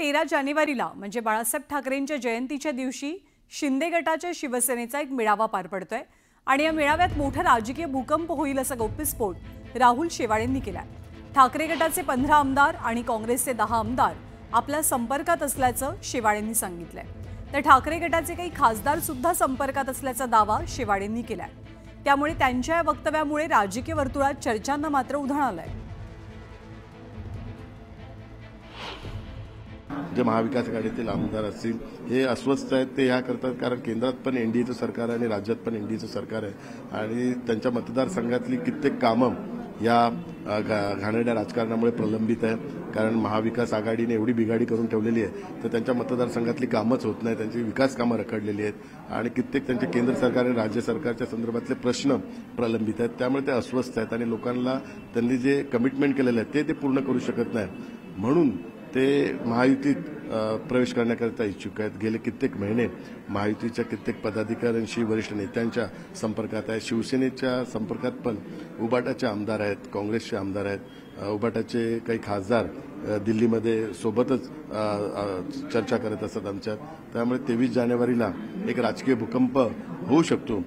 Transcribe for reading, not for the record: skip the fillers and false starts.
13 जानेवारीला म्हणजे बाळासाहेब ठाकरेंच्या जयंतीच्या दिवशी शिंदे गटाच्या शिवसेनेचा एक मेळावा पार पडतोय आणि या मेळाव्यात मोठा राजकीय भूकंप होईल असा गौप्यस्फोट राहुल शेवाळेंनी केलाय। ठाकरे गटाचे 15 आमदार आणि काँग्रेसचे 10 आमदार आपल्या संपर्कात असल्याचं शेवाळेंनी सांगितलंय। तर ठाकरे गटाचे काही खासदार सुद्धा संपर्कात असल्याचा दावा शेवाळेंनी केलाय। त्यामुळे त्यांच्या वक्तव्यामुळे राजकीय वर्तुळात चर्चांना मात्र उधाण आलंय। जे महाविकास आघाडीतील आमदार असतील हे अस्वस्थ आहेत, ते ह्या करतात कारण केंद्रात पण एनडीएचं सरकार आहे आणि राज्यात पण एनडीएचं सरकार आहे आणि त्यांच्या मतदारसंघातली कित्येक कामं या घाणेरड्या राजकारणामुळे प्रलंबित आहे। कारण महाविकास आघाडीने एवढी बिघाडी करून ठेवलेली आहे तर त्यांच्या मतदारसंघातली कामच होत नाही, त्यांची विकास कामं रखडलेली आहेत आणि कित्येक त्यांचे केंद्र सरकार आणि राज्य सरकारच्या संदर्भातले प्रश्न प्रलंबित आहेत। त्यामुळे ते अस्वस्थ आहेत आणि लोकांना त्यांनी जे कमिटमेंट केलेलं आहे ते पूर्ण करू शकत नाही, म्हणून ते महायुतीत प्रवेश करण्याकरिता इच्छुक आहेत। गेले कित्येक महिने महायुतीच्या कित्येक पदाधिकाऱ्यांशी वरिष्ठ नेत्यांच्या संपर्कात आहेत। शिवसेनेच्या संपर्कात पण उबाटाचे आमदार आहेत, काँग्रेसचे आमदार आहेत, उबाटाचे काही खासदार दिल्लीमध्ये सोबतच चर्चा करत असतात आमच्यात। त्यामुळे 23 जानेवारीला एक राजकीय भूकंप होऊ शकतो।